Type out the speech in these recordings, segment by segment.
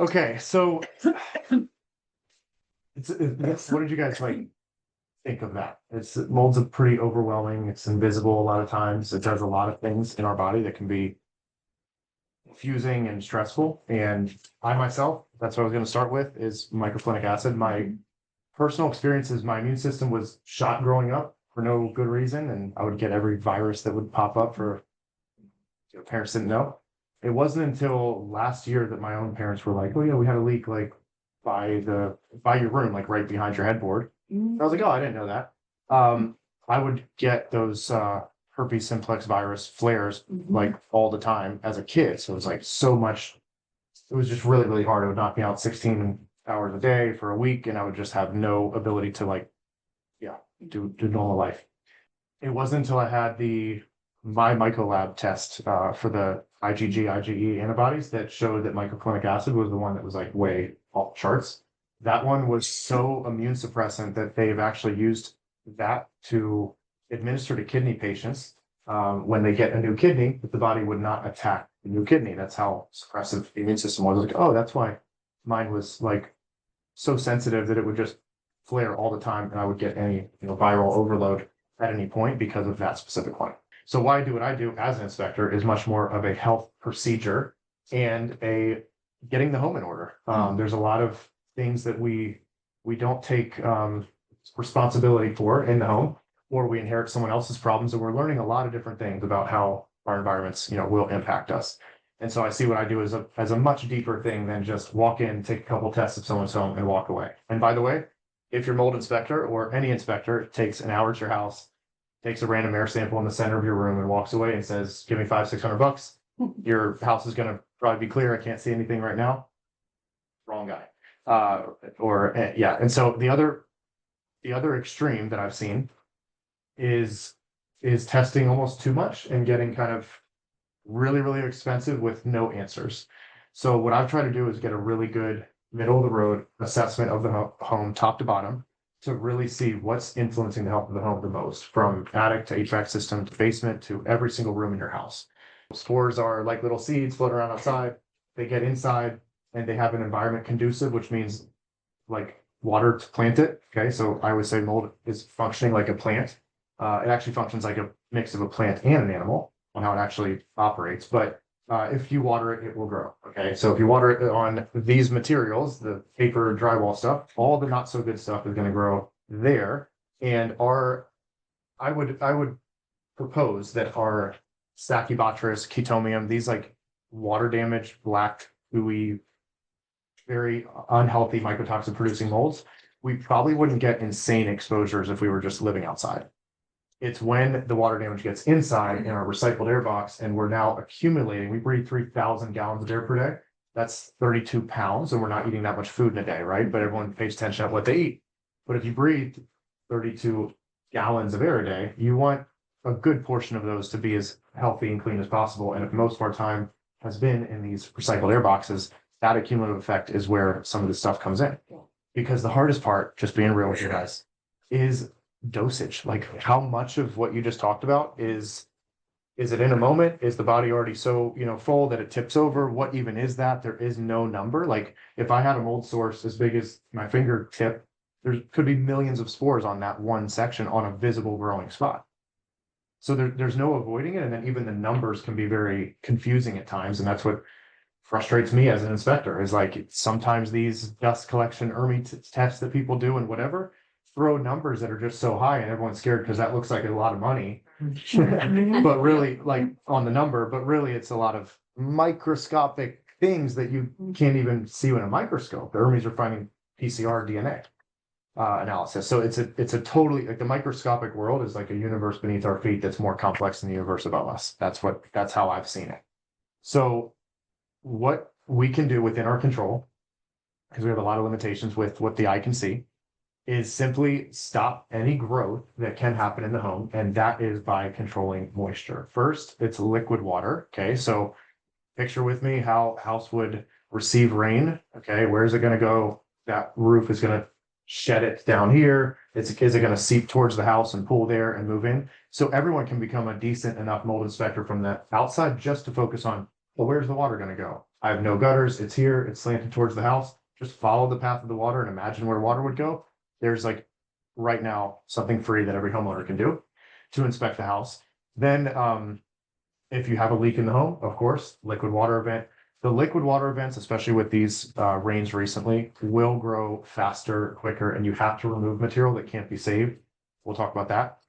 Okay, so what did you guys like think of that? Mold's a pretty overwhelming. It's invisible a lot of times. It does a lot of things in our body that can be confusing and stressful. And I myself, that's what I was going to start with, is microflinic acid. My personal experience is my immune system was shot growing up for no good reason, and I would get every virus that would pop up for parents didn't know. It wasn't until last year that my own parents were like, "Oh yeah, we had a leak like by your room, like right behind your headboard." I was like, "Oh, I didn't know that." I would get those herpes simplex virus flares like all the time as a kid. So it was like so much. It was just really, really hard. It would knock me out 16 hours a day for a week, and I would just have no ability to like, yeah, do normal life. It wasn't until I had my mycolab test for the IgE antibodies that showed that mycloflinic acid was the one that was like way off charts. That one was so immune suppressant that they've actually used that to administer to kidney patients when they get a new kidney, that the body would not attack the new kidney. That's how suppressive the immune system was. Like, oh, that's why mine was like so sensitive that it would just flare all the time, and I would get any viral overload at any point because of that specific one. So why I do what I do as an inspector is much more of a health procedure and a getting the home in order. There's a lot of things that we don't take responsibility for in the home, or we inherit someone else's problems, and we're learning a lot of different things about how our environments, will impact us. And so I see what I do as a much deeper thing than just walk in, take a couple tests of someone's home, and walk away. And by the way, if your mold inspector or any inspector takes an hour at your house, takes a random air sample in the center of your room and walks away and says, "Give me $500-600, your house is going to probably be clear. I can't see anything right now." Wrong guy. Yeah. And so the other extreme that I've seen is testing almost too much and getting kind of really, really expensive with no answers. So what I've tried to do is get a really good middle of the road assessment of the home top to bottom to really see what's influencing the health of the home the most, from attic to HVAC system to basement to every single room in your house. Spores are like little seeds floating around outside. They get inside and they have an environment conducive, which means like water to plant it. Okay, so I would say mold is functioning like a plant. It actually functions like a mix of a plant and an animal on how it actually operates. But if you water it, it will grow. Okay, so if you water it on these materials, the paper drywall stuff, all the not so good stuff is going to grow there. And I would propose that our Stachybotrys, Chaetomium, these like water damaged, black, ooey, very unhealthy mycotoxin producing molds, we probably wouldn't get insane exposures if we were just living outside. It's when the water damage gets inside in our recycled air box and we're now accumulating. We breathe 3,000 gallons of air per day. That's 32 pounds, and we're not eating that much food in a day, right? But everyone pays attention to what they eat. But if you breathe 32 gallons of air a day, you want a good portion of those to be as healthy and clean as possible. And if most of our time has been in these recycled air boxes, that accumulative effect is where some of this stuff comes in. Because the hardest part, just being real with you guys, is dosage. Like, how much of what you just talked about is it in a moment? Is the body already so full that it tips over? What even is that? There is no number. Like, if I had a mold source as big as my fingertip, there could be millions of spores on that one section on a visible growing spot. So there's no avoiding it. And then even the numbers can be very confusing at times, and that's what frustrates me as an inspector, is like sometimes these dust collection ERMI tests that people do and whatever throw numbers that are just so high, and everyone's scared because that looks like a lot of money. But really, like on the number, but really it's a lot of microscopic things that you can't even see in a microscope. The ERMIs are finding PCR DNA analysis. So it's a totally, like, the microscopic world is like a universe beneath our feet that's more complex than the universe above us. That's how I've seen it. So what we can do within our control, because we have a lot of limitations with what the eye can see, is simply stop any growth that can happen in the home. And that is by controlling moisture. First, it's liquid water. Okay, so picture with me how a house would receive rain. Okay, where's it going to go? That roof is going to shed it down here. Is it going to seep towards the house and pool there and move in? So everyone can become a decent enough mold inspector from the outside just to focus on, well, where's the water going to go? I have no gutters. It's here. It's slanted towards the house. Just follow the path of the water and imagine where water would go. There's like right now something free that every homeowner can do to inspect the house. Then if you have a leak in the home, of course, liquid water event. The liquid water events, especially with these rains recently, will grow faster, quicker, and you have to remove material that can't be saved. We'll talk about that.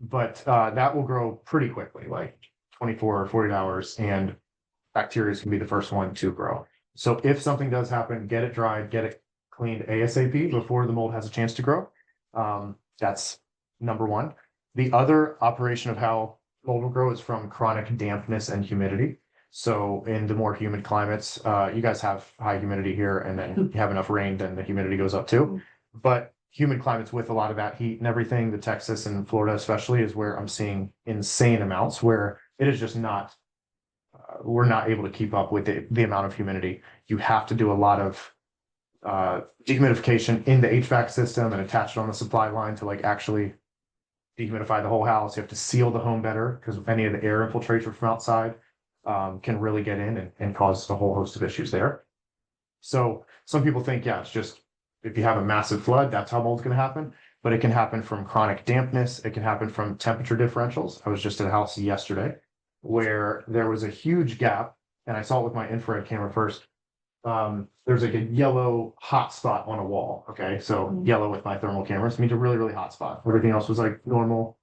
But that will grow pretty quickly, like 24 or 48 hours, and bacteria can be the first one to grow. So if something does happen, get it dried, get it cleaned ASAP before the mold has a chance to grow. That's number one. The other operation of how mold will grow is from chronic dampness and humidity. So in the more humid climates, you guys have high humidity here, and then you have enough rain, then the humidity goes up too. But humid climates with a lot of that heat and everything, the Texas and Florida especially, is where I'm seeing insane amounts where it is just not, we're not able to keep up with the amount of humidity. You have to do a lot of dehumidification in the HVAC system and attach it on the supply line to like actually dehumidify the whole house. You have to seal the home better because any of the air infiltration from outside can really get in and cause a whole host of issues there. So some people think, yeah, it's just if you have a massive flood, that's how mold's going to happen. But it can happen from chronic dampness. It can happen from temperature differentials. I was just at a house yesterday where there was a huge gap, and I saw it with my infrared camera first. There's like a yellow hot spot on a wall. Okay, so yellow with my thermal cameras means a really, really hot spot. Everything else was like normal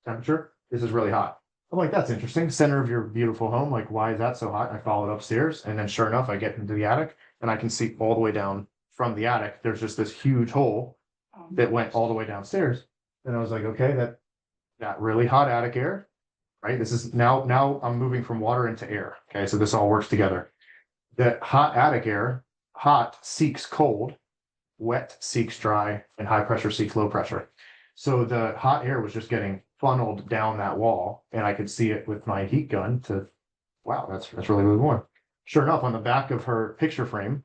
temperature. This is really hot. I'm like, that's interesting. Center of your beautiful home. Like, why is that so hot? I followed upstairs, and then sure enough, I get into the attic, and I can see all the way down from the attic. There's just this huge hole that went all the way downstairs. And I was like, okay, that really hot attic air, right? This is now I'm moving from water into air. Okay, so this all works together. The hot attic air, hot seeks cold, wet seeks dry, and high pressure seeks low pressure. So the hot air was just getting funneled down that wall, and I could see it with my heat gun to, wow, that's really, really warm. Sure enough, on the back of her picture frame,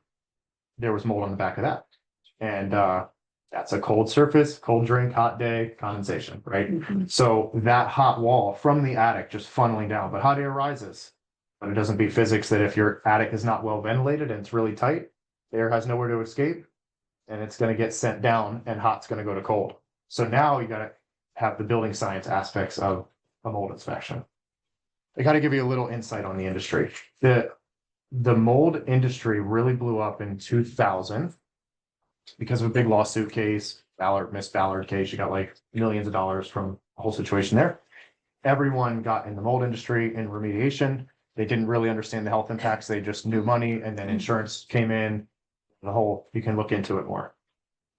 there was mold on the back of that. And that's a cold surface, cold drink, hot day, condensation, right? So that hot wall from the attic just funneling down, but hot air rises. But it doesn't beat physics that if your attic is not well ventilated and it's really tight, the air has nowhere to escape, and it's going to get sent down, and hot's going to go to cold. So now you got to have the building science aspects of a mold inspection. I got to give you a little insight on the industry. The mold industry really blew up in 2000 because of a big lawsuit case, Miss Ballard case. You got like millions of dollars from the whole situation there. Everyone got in the mold industry in remediation. They didn't really understand the health impacts. They just knew money, and then insurance came in. You can look into it more.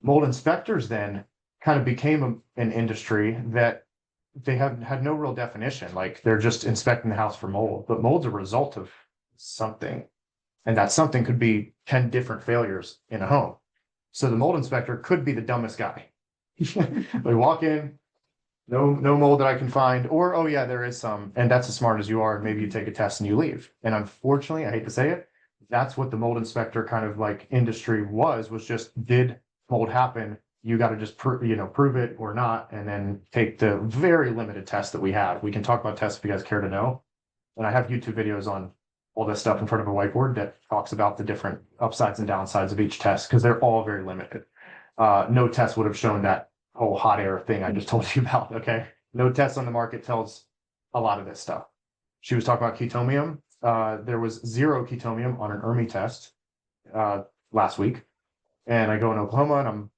Mold inspectors then kind of became an industry that they had no real definition. Like they're just inspecting the house for mold, but mold's a result of something. And that something could be 10 different failures in a home. So the mold inspector could be the dumbest guy. They walk in, no mold that I can find, or, oh yeah, there is some, and that's as smart as you are, and maybe you take a test and you leave. And unfortunately, I hate to say it, that's what the mold inspector kind of like industry was just, did mold happen? You got to just prove it or not, and then take the very limited test that we have. We can talk about tests if you guys care to know. And I have YouTube videos on all this stuff in front of a whiteboard that talks about the different upsides and downsides of each test, because they're all very limited. No test would have shown that whole hot air thing I just told you about. Okay, no test on the market tells a lot of this stuff. She was talking about chetomium. There was 0 chetomium on an ERMI test last week, and I go in Oklahoma and I'm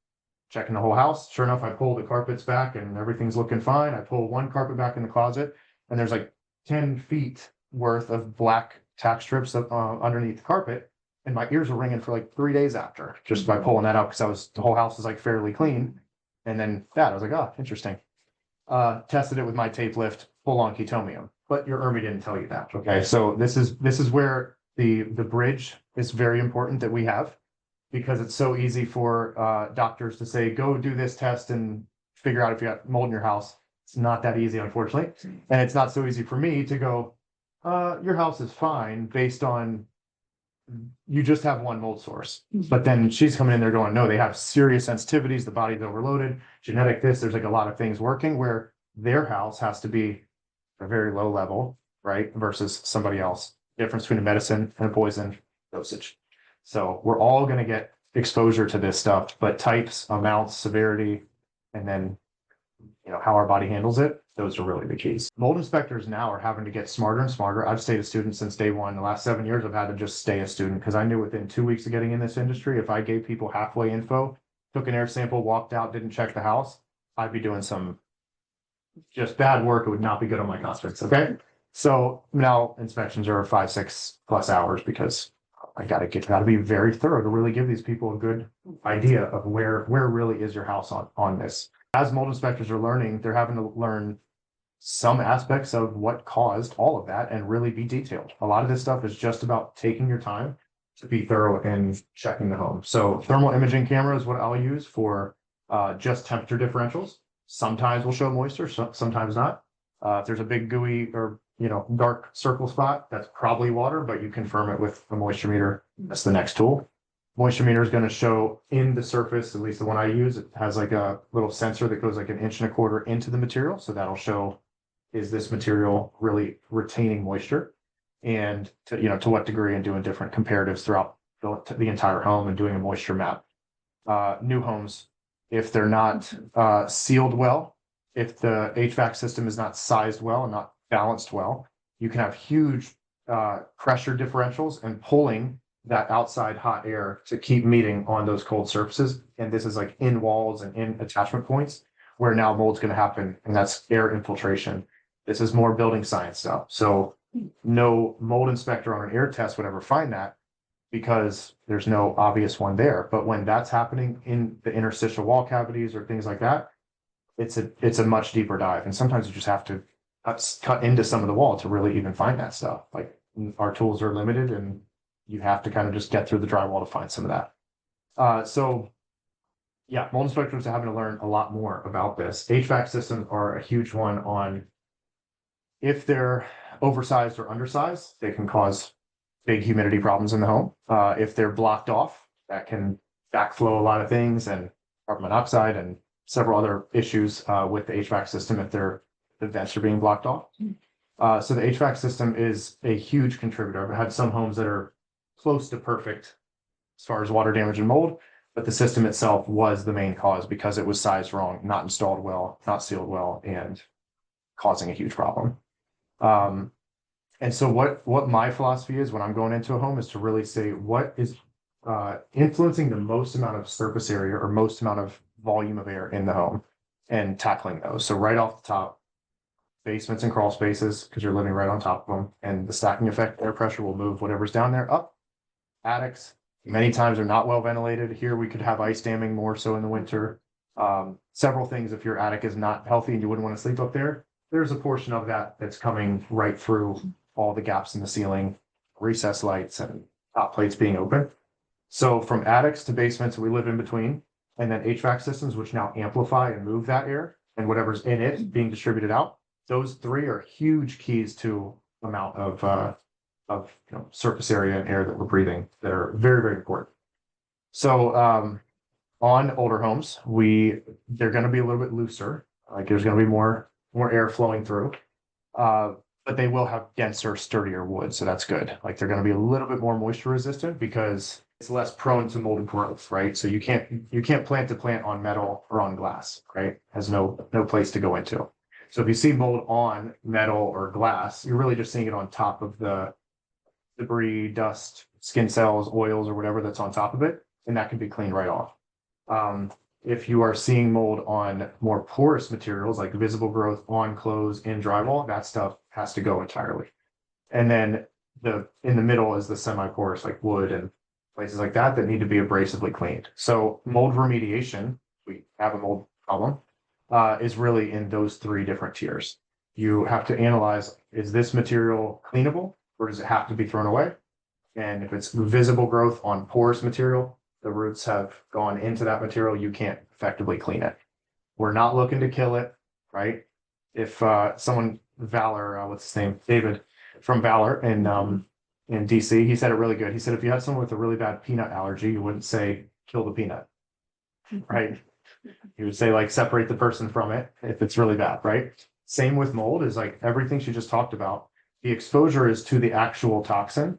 checking the whole house. Sure enough, I pull the carpets back and everything's looking fine. I pull one carpet back in the closet, and there's like 10 feet worth of black tack strips underneath the carpet, and my ears were ringing for like 3 days after, just by pulling that out, because the whole house was like fairly clean. And then I was like, oh, interesting. Tested it with my tape lift, full on chetomium, but your ERMI didn't tell you that. Okay, so this is where the bridge is very important that we have, because it's so easy for doctors to say, go do this test and figure out if you got mold in your house. It's not that easy, unfortunately. And it's not so easy for me to go, your house is fine based on you just have one mold source. But then she's coming in there going, no, they have serious sensitivities, the body's overloaded, genetic this, there's like a lot of things working where their house has to be a very low level, right? Versus somebody else. difference between a medicine and a poison dosage. So we're all going to get exposure to this stuff, but types, amounts, severity, and then how our body handles it, those are really the keys. Mold inspectors now are having to get smarter and smarter. I've stayed a student since day one. The last 7 years, I've had to just stay a student because I knew within 2 weeks of getting in this industry, if I gave people halfway info, took an air sample, walked out, didn't check the house, I'd be doing some just bad work. It would not be good on my conscience. Okay. So now inspections are 5-6+ hours because I gotta be very thorough to really give these people a good idea of where really is your house on this. As mold inspectors are learning, they're having to learn some aspects of what caused all of that and really be detailed. A lot of this stuff is just about taking your time to be thorough in checking the home. So thermal imaging camera is what I'll use for just temperature differentials. Sometimes we'll show moisture, sometimes not. If there's a big gooey or dark circle spot, that's probably water, but you confirm it with a moisture meter. That's the next tool. Moisture meter is going to show in the surface, at least the one I use, it has like a little sensor that goes like 1.25 inches into the material. So that'll show, is this material really retaining moisture? And to what degree, and doing different comparatives throughout the entire home and doing a moisture map. New homes, if they're not sealed well, if the HVAC system is not sized well and not balanced well, you can have huge pressure differentials and pulling that outside hot air to keep meeting on those cold surfaces. And this is like in walls and in attachment points where now mold's going to happen, and that's air infiltration. This is more building science stuff. So no mold inspector on an air test would ever find that because there's no obvious one there. But when that's happening in the interstitial wall cavities or things like that, it's a much deeper dive. And sometimes you just have to cut into some of the wall to really even find that stuff. Like our tools are limited and you have to kind of just get through the drywall to find some of that. So yeah, mold inspectors are having to learn a lot more about this. HVAC systems are a huge one on if they're oversized or undersized, they can cause big humidity problems in the home. If they're blocked off, that can backflow a lot of things and carbon monoxide and several other issues with the HVAC system if the vents are being blocked off. So the HVAC system is a huge contributor. I've had some homes that are close to perfect as far as water damage and mold, but the system itself was the main cause because it was sized wrong, not installed well, not sealed well, and causing a huge problem. And so what my philosophy is when I'm going into a home is to really say what is influencing the most amount of surface area or most amount of volume of air in the home and tackling those. So right off the top, basements and crawl spaces, because you're living right on top of them, and the stacking effect, air pressure will move whatever's down there up. Attics, many times are not well ventilated. Here we could have ice damming more so in the winter. Several things, if your attic is not healthy and you wouldn't want to sleep up there, there's a portion of that that's coming right through all the gaps in the ceiling, recessed lights and top plates being open. So from attics to basements, we live in between, and then HVAC systems, which now amplify and move that air and whatever's in it being distributed out. Those three are huge keys to amount of surface area and air that we're breathing that are very, very important. So on older homes, they're going to be a little bit looser. Like there's going to be more air flowing through, but they will have denser, sturdier wood. So that's good. Like they're going to be a little bit more moisture resistant because it's less prone to mold growth, right? So you can't plant a plant on metal or on glass, right? Has no place to go into. So if you see mold on metal or glass, you're really just seeing it on top of the debris, dust, skin cells, oils, or whatever that's on top of it, and that can be cleaned right off. If you are seeing mold on more porous materials like visible growth on clothes, in drywall, that stuff has to go entirely. And then in the middle is the semi-porous like wood and places like that need to be abrasively cleaned. So mold remediation, we have a mold problem, is really in those three different tiers. You have to analyze, is this material cleanable or does it have to be thrown away? And if it's visible growth on porous material, the roots have gone into that material, you can't effectively clean it. We're not looking to kill it, right? If someone, Valor, what's his name? David from Valor in DC, he said it really good. He said, if you had someone with a really bad peanut allergy, you wouldn't say, kill the peanut, right? You would say like, separate the person from it if it's really bad, right? Same with mold is like everything she just talked about. The exposure is to the actual toxin.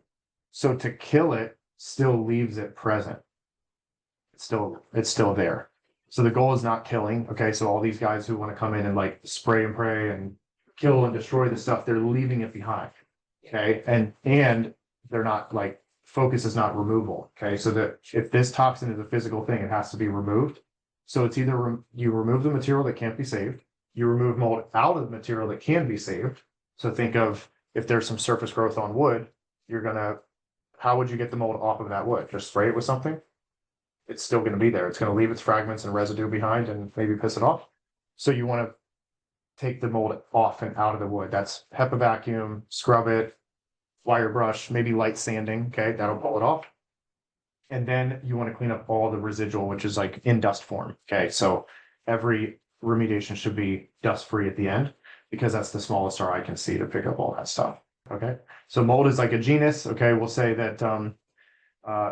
So to kill it still leaves it present. It's still there. So the goal is not killing. Okay. So all these guys who want to come in and like spray and pray and kill and destroy the stuff, they're leaving it behind. Okay. And they're not like, focus is not removal. Okay. So that if this toxin is a physical thing, it has to be removed. So it's either you remove the material that can't be saved, you remove mold out of the material that can be saved. So think of if there's some surface growth on wood, how would you get the mold off of that wood? Just spray it with something? It's still going to be there. It's going to leave its fragments and residue behind and maybe piss it off. So you want to take the mold off and out of the wood. That's HEPA vacuum, scrub it, wire brush, maybe light sanding. Okay, that'll pull it off. And then you want to clean up all the residual, which is like in dust form. Okay, so every remediation should be dust free at the end because that's the smallest our eye can see to pick up all that stuff. Okay, so mold is like a genus. Okay, we'll say that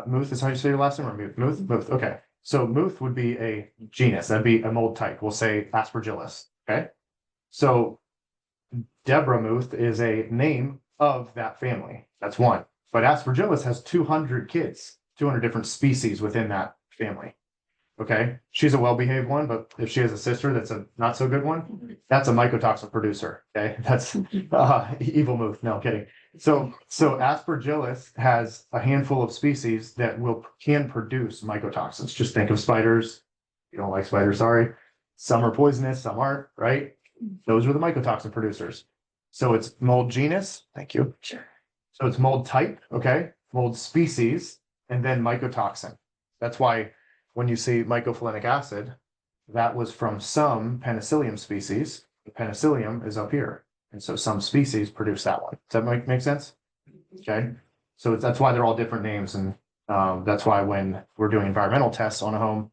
Muth is how you say your last name, or Muth? Muth. Okay. So Muth would be a genus. That'd be a mold type. We'll say Aspergillus. Okay. So Deborah Muth is a name of that family. That's one. But Aspergillus has 200 kids, 200 different species within that family. Okay. She's a well-behaved one, but if she has a sister that's a not so good one, that's a mycotoxin producer. Okay. That's evil Muth. No, I'm kidding. So Aspergillus has a handful of species that can produce mycotoxins. Just think of spiders. You don't like spiders, sorry. Some are poisonous, some aren't, right? Those are the mycotoxin producers. So it's mold genus. Thank you. Sure. So it's mold type, okay? Mold species, and then mycotoxin. That's why when you see mycophyllinic acid, that was from some penicillium species. The penicillium is up here. And so some species produce that one. Does that make sense? Okay. So that's why they're all different names. And that's why when we're doing environmental tests on a home,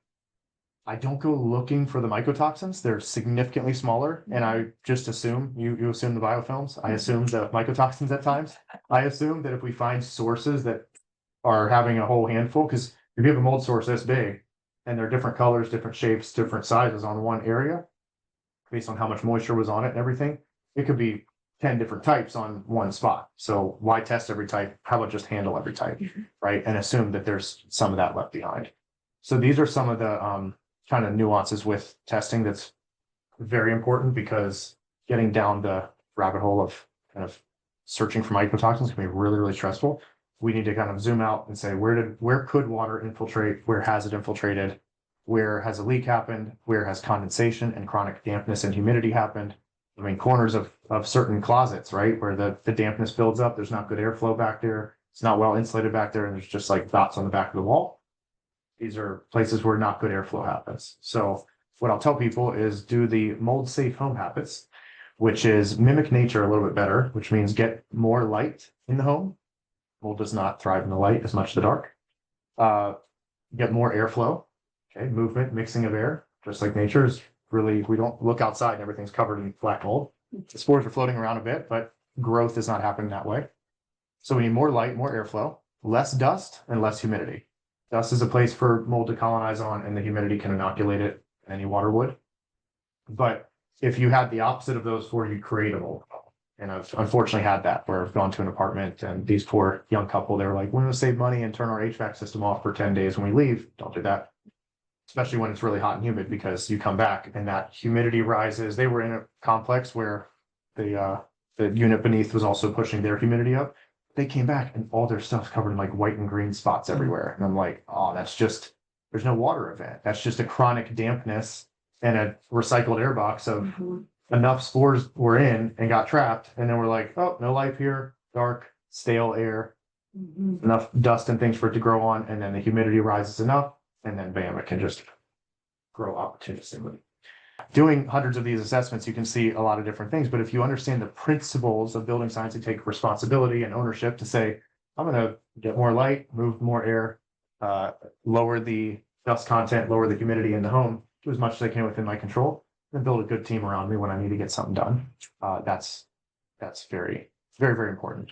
I don't go looking for the mycotoxins. They're significantly smaller. And I just assume, you assume the biofilms. I assume the mycotoxins at times. I assume that if we find sources that are having a whole handful, because if you have a mold source this big, and they're different colors, different shapes, different sizes on one area, based on how much moisture was on it and everything, it could be 10 different types on one spot. So why test every type? How about just handle every type, right? And assume that there's some of that left behind. So these are some of the kind of nuances with testing that's very important, because getting down the rabbit hole of kind of searching for mycotoxins can be really, really stressful. We need to kind of zoom out and say, where could water infiltrate? Where has it infiltrated? Where has a leak happened? Where has condensation and chronic dampness and humidity happened? I mean, corners of certain closets, right? Where the dampness builds up, there's not good airflow back there. It's not well insulated back there. And there's just like dots on the back of the wall. These are places where not good airflow happens. So what I'll tell people is do the mold safe home habits, which is mimic nature a little bit better, which means get more light in the home. Mold does not thrive in the light as much as the dark. Get more airflow, okay, movement, mixing of air, just like nature is really, we don't look outside and everything's covered in black mold. The spores are floating around a bit, but growth is not happening that way. So we need more light, more airflow, less dust, and less humidity. Dust is a place for mold to colonize on, and the humidity can inoculate it, and any water would. But if you had the opposite of those four, you'd create a mold problem. And I've unfortunately had that, where I've gone to an apartment and these poor young couple, they were like, we're going to save money and turn our HVAC system off for 10 days when we leave. Don't do that. Especially when it's really hot and humid, because you come back and that humidity rises. They were in a complex where the unit beneath was also pushing their humidity up. They came back and all their stuff's covered in like white and green spots everywhere. And I'm like, oh, that's just, there's no water event. That's just a chronic dampness and a recycled air box of enough spores were in and got trapped. And then we're like, oh, no life here, dark, stale air, enough dust and things for it to grow on. And then the humidity rises enough. And then bam, it can just grow opportunistically. Doing hundreds of these assessments, you can see a lot of different things. But if you understand the principles of building science, you take responsibility and ownership to say, I'm going to get more light, move more air, lower the dust content, lower the humidity in the home, do as much as I can within my control, and build a good team around me when I need to get something done. That's very, very, very important.